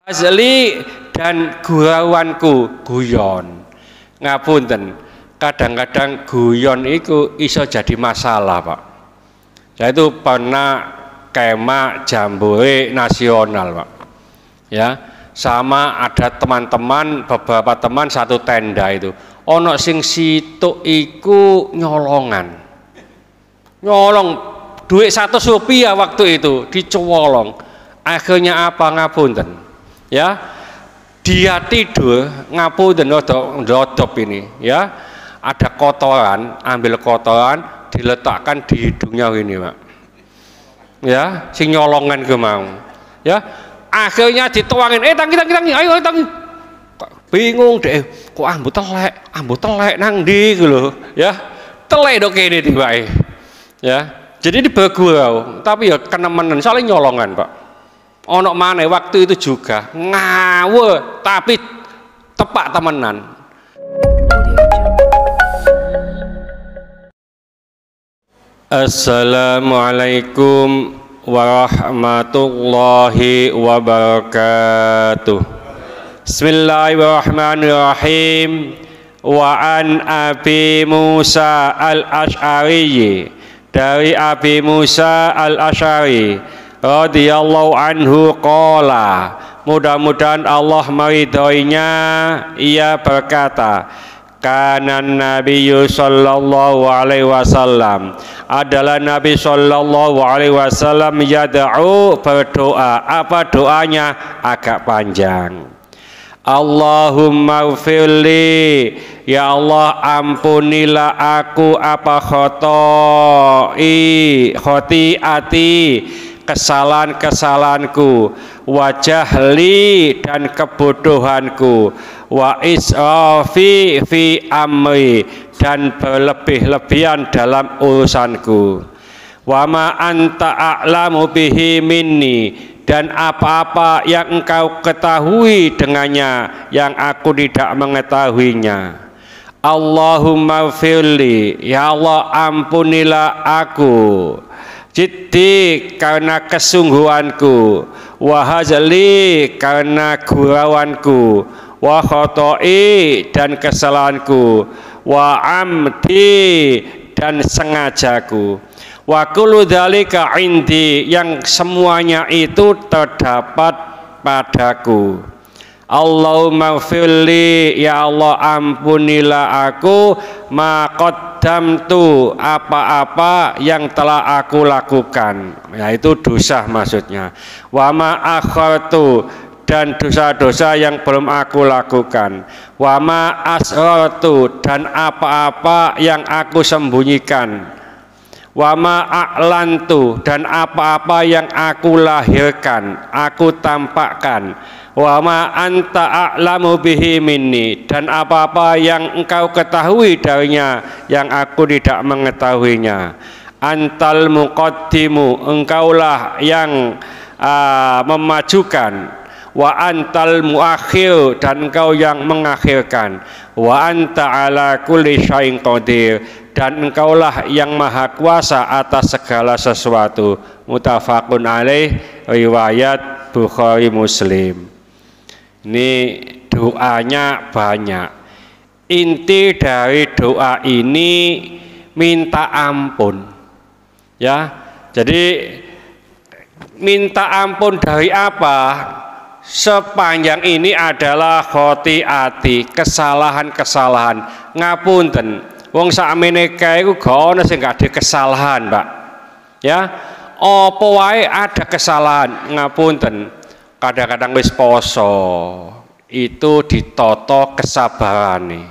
Asli dan gurauanku guyon. Ngapunten, kadang-kadang guyon itu iso jadi masalah, Pak. Saya itu pernah kemah jambore nasional, Pak. Ya, sama ada teman-teman, beberapa teman satu tenda itu. Ono sing situ iku nyolong duit 100 rupiah waktu itu dicolong. Akhirnya apa ngapunten? Ya, dia tidur ngapunten ndodop ini, ya. Ada kotoran, ambil kotoran diletakkan di hidungnya ini, Pak. Ya, sing nyolongan ke mau. Ya, akhirnya dituangin, tangi, ayo tangi. Bingung deh, kok ambu telek nang ndi lho, ya. Telek dok kene tibae. Ya, jadi dibergurau, tapi ya kenemenan saling nyolongan, Pak. Ono maneh waktu itu juga ngawur tapi tepak temenan. Assalamualaikum warahmatullahi wabarakatuh. Bismillahirrahmanirrahim. Wa an Abi Musa al-Asy'ari, dari Abi Musa al-Asy'ari radhiyallahu anhu qala, mudah-mudahan Allah meridhoinya, ia berkata, kanan Nabiyyu sallallahu alaihi wasallam, adalah Nabi sallallahu alaihi wasallam yad'u, berdoa. Apa doanya? Agak panjang. Allahumma gfirli, ya Allah ampunilah aku apa khotiati, kesalahan-kesalahanku, wajahli dan kebodohanku, wa israfi fi amri dan berlebih-lebihan dalam urusanku, wa ma anta a'lamu bihi minni, dan apa-apa yang engkau ketahui dengannya yang aku tidak mengetahuinya. Allahumma firli, ya Allah ampunilah aku, jiddi karena kesungguhanku, wahazali karena gurauanku, wa khoto'i dan kesalahanku, wa amdi dan sengajaku, wa kullu dzalika indi, yang semuanya itu terdapat padaku. Allahumma firli, ya Allah ampunilah aku, ma qaddamtu, apa-apa yang telah aku lakukan, yaitu dosa maksudnya, wa ma akhartu, dan dosa-dosa yang belum aku lakukan, wa ma asrartu, dan apa-apa yang aku sembunyikan, wa ma a'lantu, dan apa-apa yang aku lahirkan, aku tampakkan, wa ma anta a'lamu bihi minni, dan apa-apa yang engkau ketahui darinya yang aku tidak mengetahuinya. Antal muqaddimu, engkaulah yang memajukan, wa antal muakhir, dan engkau yang mengakhirkan, wa anta ala kulli syai'in qadir, dan engkaulah yang maha kuasa atas segala sesuatu. Muttafaqun alaih, riwayat Bukhari Muslim. Ini doanya banyak. Inti dari doa ini minta ampun, ya. Jadi minta ampun dari apa? Sepanjang ini adalah khotiati, kesalahan-kesalahan. Ngapunten, wong sakmene kae iku gak ono sing gak ada kesalahan, Pak. Ya, apa wae ada kesalahan. Ngapunten, kadang-kadang wis poso itu ditoto kesabarane.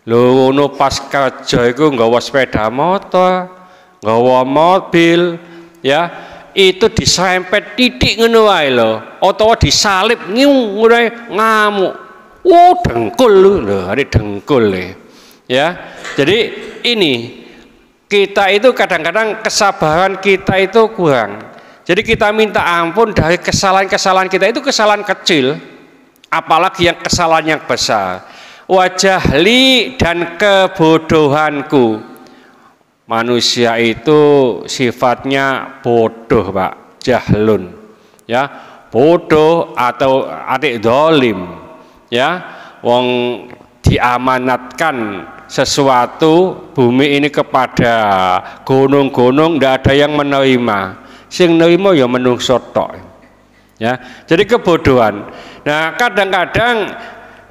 Lho ngono pas kerja iku nggawa sepeda motor, nggawa mobil, ya, itu diserempet titik ngono wae lho, utawa disalip ngono ngamuk. Oh, dengkul lho, ada dengkul ya. Jadi ini kita itu kadang-kadang kesabaran kita itu kurang. Jadi kita minta ampun dari kesalahan-kesalahan kita, itu kesalahan kecil, apalagi yang kesalahan yang besar. Wajahli, dan kebodohanku. Manusia itu sifatnya bodoh, Pak, jahlun, ya, bodoh atau adik dolim, ya, wong diamanatkan sesuatu bumi ini kepada gunung-gunung, ndak ada yang menerima, sing nerima ya menungso tok, ya. Jadi kebodohan. Nah, kadang-kadang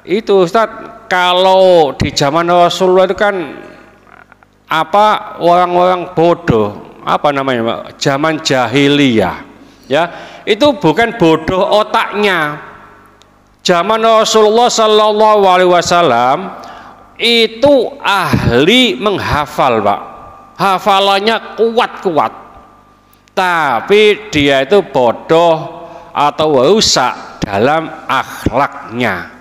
itu Ustaz, kalau di zaman Rasulullah itu kan apa, orang-orang bodoh, apa namanya, zaman jahiliyah, ya, itu bukan bodoh otaknya. Zaman Rasulullah Sallallahu Alaihi Wasallam itu ahli menghafal, Pak. Hafalannya kuat-kuat, tapi dia itu bodoh atau rusak dalam akhlaknya.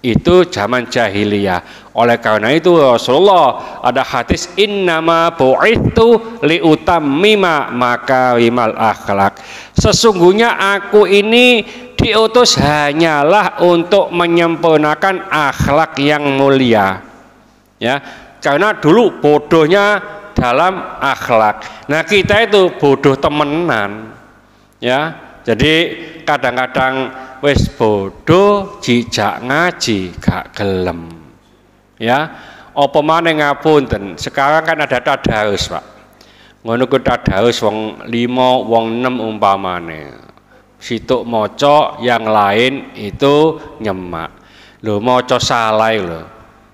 Itu zaman jahiliyah. Oleh karena itu Rasulullah ada hadis, innama bu'ithu liutammima makarimal akhlak. Sesungguhnya aku ini diutus hanyalah untuk menyempurnakan akhlak yang mulia, ya. Karena dulu bodohnya dalam akhlak. Nah, kita itu bodoh temenan, ya. Jadi kadang-kadang wis bodoh jijak ngaji gak gelem, ya. Apa maneh ngapunten, sekarang kan ada tadarus, Pak. Ngono ku tadarus wong 5 wong 6 umpamane. Situk maca, yang lain itu nyemak. Lho maca salah lho,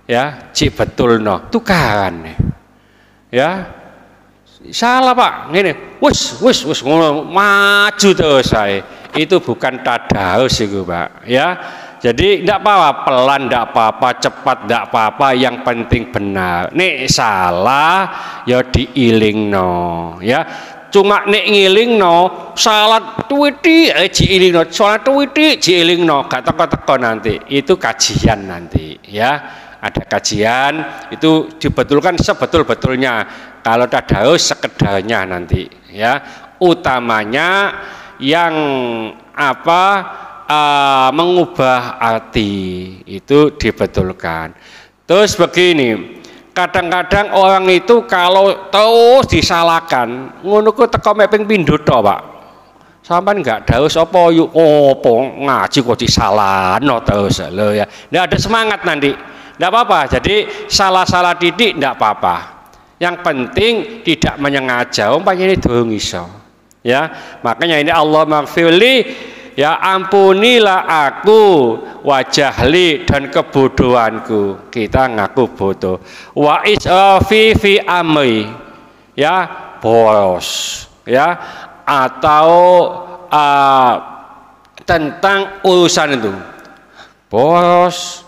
ya, cik betulno tukaran, ya. Salah, Pak, ngene, wis ngono maju terus saya. Itu bukan tadarus itu, Pak, ya. Jadi tidak apa-apa, pelan tidak apa-apa, cepat tidak apa-apa, yang penting benar. Nek salah ya diilingno, ya. Cuma nek ngilingno salat tuwiti diilingno, salat tuwiti diilingno, gak teko-teko nanti. Itu kajian nanti, ya. Ada kajian itu dibetulkan sebetul-betulnya. Kalau tadarus sekedarnya nanti, ya. Utamanya yang apa, mengubah arti itu dibetulkan. Terus begini, kadang-kadang orang itu kalau terus disalahkan, ngono ku teko meping pindho tok, Pak. Sampeyan enggak daus apa yuk opo ngaji kok disalahno terus lho, ya. Ndak ada semangat nanti. Ndak apa-apa. Jadi salah-salah titik ndak apa-apa. Yang penting tidak menyengaja, umpamanya ini durung iso. Ya, makanya ini Allah maghfirli, ya, ampunilah aku wajahli dan kebodohanku. Kita ngaku bodoh. Wa israfi fi amri, ya, boros, ya, atau tentang urusan itu boros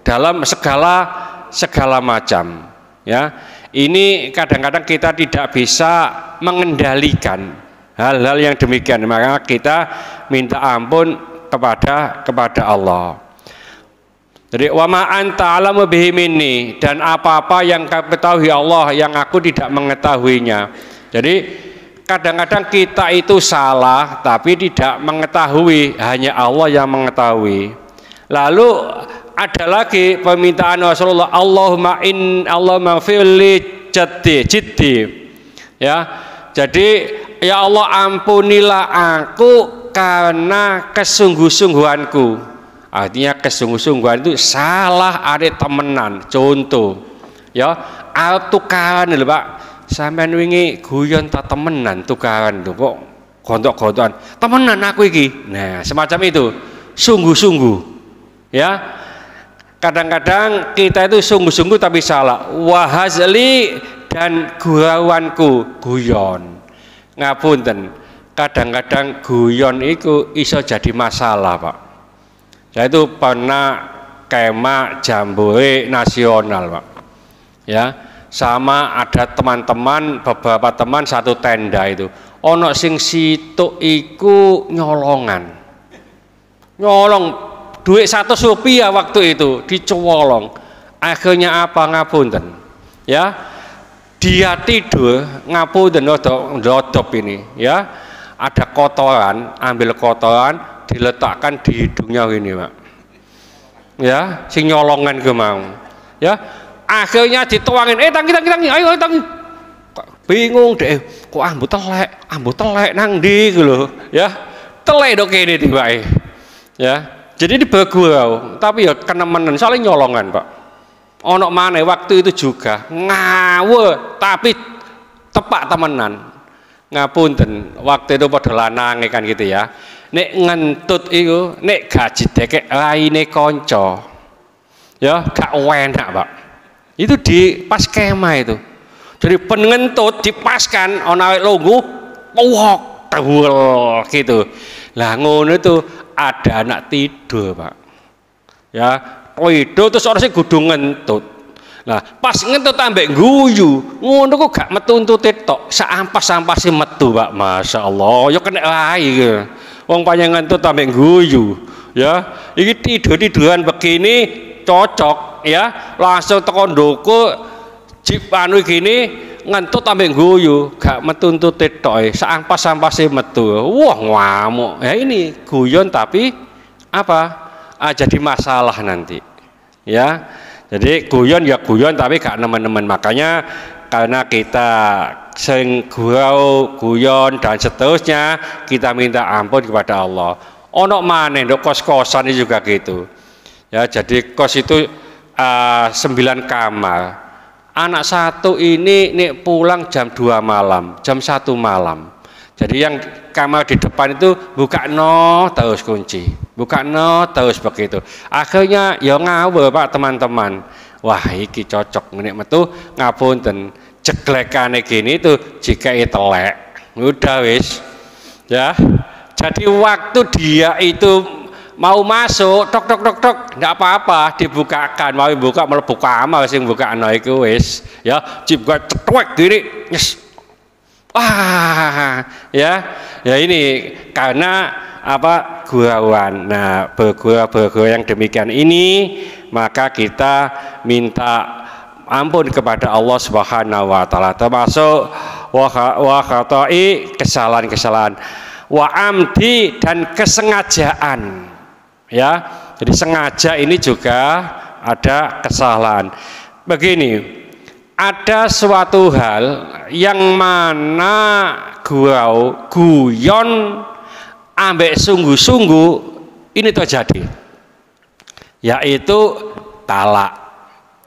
dalam segala macam, ya. Ini kadang-kadang kita tidak bisa mengendalikan hal-hal yang demikian, maka kita minta ampun kepada Allah. Jadi wa ma anta alamu bihi minni, dan apa-apa yang ketahui Allah yang aku tidak mengetahuinya. Jadi kadang-kadang kita itu salah tapi tidak mengetahui, hanya Allah yang mengetahui. Lalu ada lagi permintaan Rasulullah, Allahumma firli jiddi, ya. Jadi ya Allah, ampunilah aku karena kesungguh-sungguhanku. Artinya kesungguh-sungguhan itu salah ada temenan. Contoh, ya, tukaran lho, Pak. Sampeyan wingi guyon ta temenan, tukaran lho, kok gontok-gontokan. Temenan aku iki. Nah, semacam itu. Sungguh-sungguh, ya. Kadang-kadang kita itu sungguh-sungguh tapi salah. Wahazli, dan gurauanku guyon. Ngapunten, kadang-kadang guyon itu iso jadi masalah, Pak. Saya itu pernah kemah jambore nasional, Pak, ya, sama ada teman-teman, beberapa teman satu tenda itu. Ono sing situk iku nyolong duit 100 rupiah waktu itu dicolong. Akhirnya apa, ngapunten, ya, dia tidur, ngapunten, dodop ini, ya, ada kotoran, ambil kotoran diletakkan di hidungnya ini, Pak, ya, sing nyolongan ke mau, ya. Akhirnya dituangin, tangi, ayo tangi. Bingung deh, kok ambu telek nang ndi gitu, ya. telek dok kene tibae. Ya. Jadi di bergurau, tapi ya kenemenan saling nyolongan, Pak. Ono maneh waktu itu juga ngawur tapi tepak temenan. Ngapunten, waktu itu padha lanange kan gitu ya. Nek ngentut iku nek gaji dekek raine kanca. Ya, gak enak, Pak. Itu di pas kemah itu. Jadi penngentut dipaskan ana lungguh, wok tewel gitu. Lah ngono itu ada anak tidur, Pak. Ya, tidur terus orang sing kudu ngentut. Nah, pas ngentut ambek guyu, ngono kok gak metu-untute tok, saampas-ampase metu, Pak. Masya Allah, ya kena wae iki. Wong panjang ngentut ambek guyu, ya. Iki tidur-tiduran begini cocok, ya. Langsung teko ndoko jip anu gini ngentut ambek guyu, gak metu-untute tok, saampas-ampase metu. Wah, ngamuk. Ya ini guyon tapi apa? Jadi masalah nanti. Ya. Jadi guyon ya guyon tapi gak nemen-nemen. Makanya karena kita sering gurau, guyon dan seterusnya, kita minta ampun kepada Allah. Ono maneh ndok kos-kosan juga gitu. Ya, jadi kos itu 9 kamar. Anak satu ini nih pulang jam 2 malam, jam 1 malam. Jadi yang kamar di depan itu buka terus kunci, buka terus begitu. Akhirnya ya ngawur, Pak, teman-teman. Wah, iki cocok nek metu ngapunten jeglekane gini tuh jika telek. Udah wis. Ya. Jadi waktu dia itu mau masuk tok enggak apa-apa dibukakan, mau buka mlebu kamar sing bukakno iku wis. Ya, jibga cetek gini. Yes. Wah, ya ini karena apa gurauan. Nah, bergurau yang demikian ini, maka kita minta ampun kepada Allah Subhanahu wa taala, termasuk wa khata'i, kesalahan-kesalahan, wa amdi, dan kesengajaan. Ya, jadi sengaja ini juga ada kesalahan. Begini, ada suatu hal yang mana gurau, guyon, ambek sungguh-sungguh ini terjadi, yaitu talak.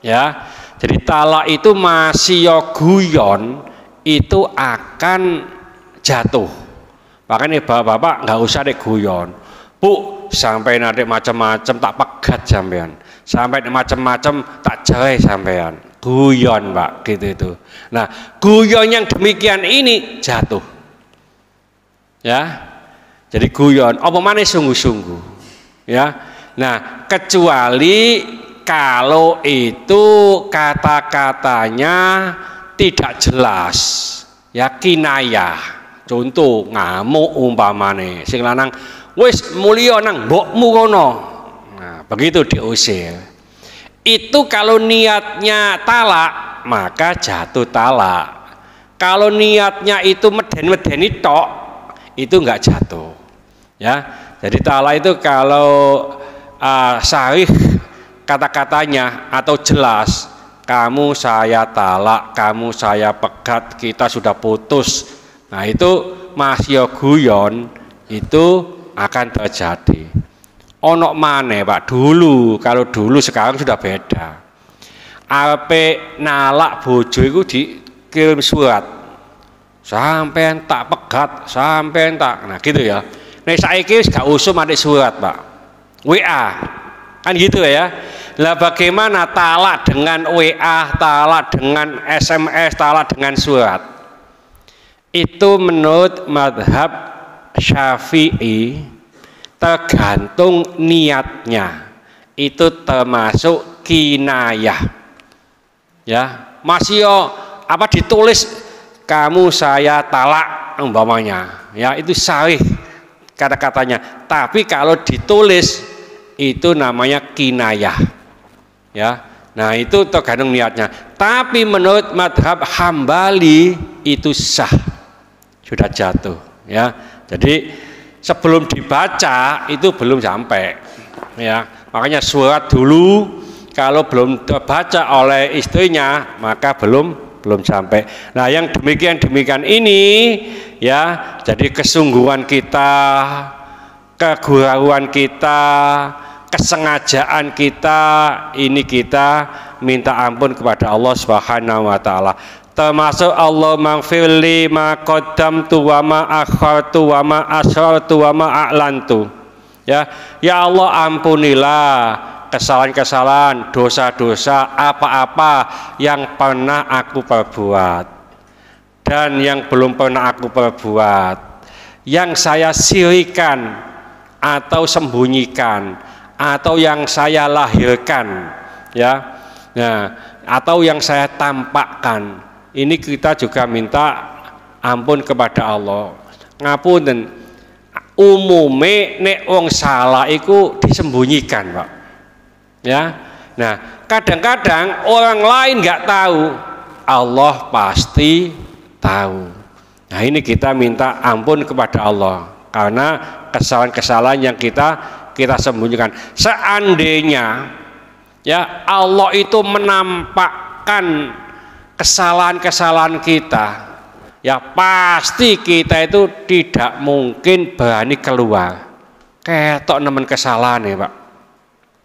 Ya, jadi talak itu masih guyon itu akan jatuh. Makanya bapak-bapak nggak usah deh guyon, Bu, sampai nanti macam-macam tak pegat sampean, sampai macam-macam tak cerai sampean. Guyon, Pak, gitu itu. Nah, guyon yang demikian ini jatuh. Ya. Jadi guyon apa maneh sungguh-sungguh. Ya. Nah, kecuali kalau itu kata-katanya tidak jelas. Ya, kinayah. Contoh ngamuk umpamane sing lanang wis mulya nang mbokmu kono. Nah, begitu diusir. Itu kalau niatnya talak, maka jatuh talak. Kalau niatnya itu meden-medeni tok, itu enggak jatuh. Ya, jadi talak itu kalau sahih kata-katanya atau jelas, kamu saya talak, kamu saya pegat, kita sudah putus. Nah, itu masih guyon, itu akan terjadi. Onok maneh, Pak, dulu, kalau dulu sekarang sudah beda. Ape nalak bojo iku dikirim surat. Sampean tak pegat, sampean tak. Nah, gitu ya. Nek saiki wis gak usum adik surat, Pak. WA. Kan gitu ya. Lah bagaimana talak dengan WA, talak dengan SMS, talak dengan surat? Itu menurut mazhab Syafi'i tergantung niatnya, itu termasuk kinayah. Ya, masih apa ditulis kamu saya talak umpamanya, ya itu sahih kata-katanya. Tapi kalau ditulis itu namanya kinayah. Ya, nah itu tergantung niatnya. Tapi menurut madhab Hambali itu sah, sudah jatuh. Ya, jadi sebelum dibaca itu belum sampai, ya makanya surat dulu, kalau belum terbaca oleh istrinya maka belum sampai. Nah, yang demikian ini ya, jadi kesungguhan kita kegurauan kita, kesengajaan kita, ini kita minta ampun kepada Allah Subhanahu wa taala. Termasuk Allah maghfirli ma qaddamtu wa ma akhartu wa ma asrartu wa ma a'lantu. Ya Allah, ampunilah kesalahan-kesalahan, dosa-dosa apa-apa yang pernah aku perbuat dan yang belum pernah aku perbuat, yang saya sirikan atau sembunyikan, atau yang saya lahirkan, ya, nah, atau yang saya tampakkan. Ini kita juga minta ampun kepada Allah. Ngapunten, umume nek wong salah iku disembunyikan, Pak. Ya, nah kadang-kadang orang lain nggak tahu, Allah pasti tahu. Nah ini kita minta ampun kepada Allah karena kesalahan-kesalahan yang kita sembunyikan. Seandainya ya Allah itu menampakkan kesalahan-kesalahan kita, ya pasti kita itu tidak mungkin berani keluar. Ketok nemen kesalahan ya Pak.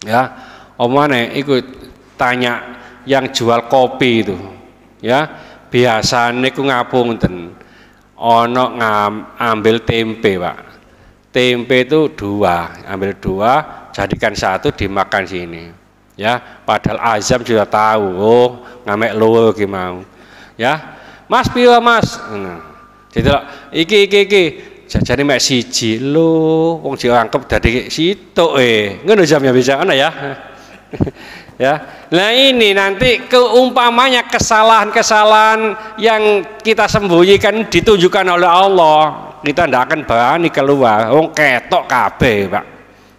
Ya, omane ikut tanya yang jual kopi itu, ya biasanya ku ngapunten, ono ambil tempe Pak. Tempe itu dua, ambil dua, jadikan satu dimakan sini. Ya, padahal azam sudah tahu, oh ngamek luwe gimana. Ya, Mas piro Mas? Nah, jadi iki jajane mek siji lho, wong diangkep dadi sitok ngono jamnya bisa ana ya. Ya. Nah ini nanti keumpamanya kesalahan-kesalahan yang kita sembunyikan ditunjukkan oleh Allah, kita tidak akan berani keluar. Wong ketok kabeh, Pak.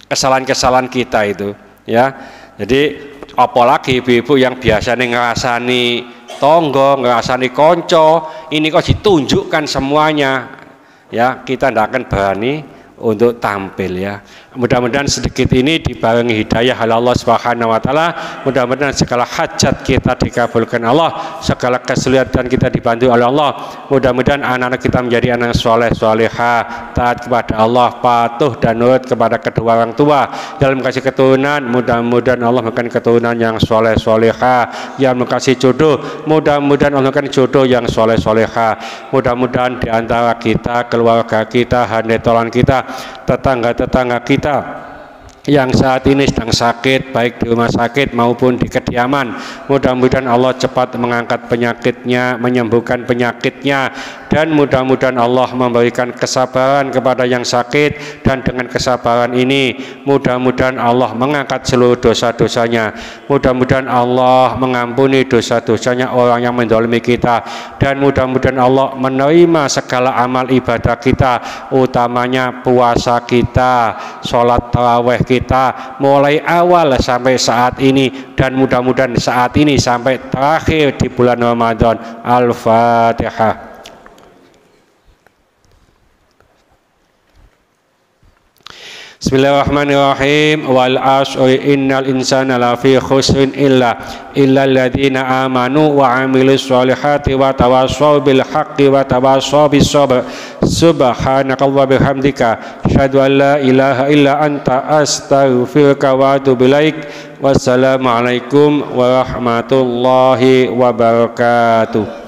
Kesalahan-kesalahan kita itu, ya. Jadi apalagi ibu-ibu yang biasanya ngerasani tonggo, ngerasani konco, ini kok ditunjukkan semuanya. Ya, kita tidak akan berani untuk tampil ya. Mudah-mudahan sedikit ini dibarengi hidayah oleh Allah Subhanahu wa taala. Mudah-mudahan segala hajat kita dikabulkan Allah, segala kesulitan kita dibantu oleh Allah. Mudah-mudahan anak-anak kita menjadi anak soleh solehah, taat kepada Allah, patuh dan nurut kepada kedua orang tua. Dalam kasih keturunan, mudah-mudahan Allah memberikan keturunan yang soleh solehah, yang mengasih jodoh. Mudah-mudahan Allah memberikan jodoh yang soleh solehah. Mudah-mudahan di antara kita, keluarga kita, handetolan kita, tetangga-tetangga kita yang saat ini sedang sakit, baik di rumah sakit maupun di kediaman, mudah-mudahan Allah cepat mengangkat penyakitnya, menyembuhkan penyakitnya, dan mudah-mudahan Allah memberikan kesabaran kepada yang sakit, dan dengan kesabaran ini mudah-mudahan Allah mengangkat seluruh dosa-dosanya, mudah-mudahan Allah mengampuni dosa-dosanya orang yang menzalimi kita, dan mudah-mudahan Allah menerima segala amal ibadah kita, utamanya puasa kita, sholat tarawih kita mulai awal sampai saat ini, dan mudah-mudahan saat ini sampai terakhir di bulan Ramadan. Al-Fatihah. Bismillahirrahmanirrahim. Wal 'asri innal insana lafi khusrin illa alladziina amanu wa 'amilus sholihati wa tawassaw bil haqqi wa tawassaw bis sabr. Subhanakallahumma bihamdika asyhadu an la ilaha illa anta astaghfiruka wa atubu ilaik. Wassalamualaikum warahmatullahi wabarakatuh.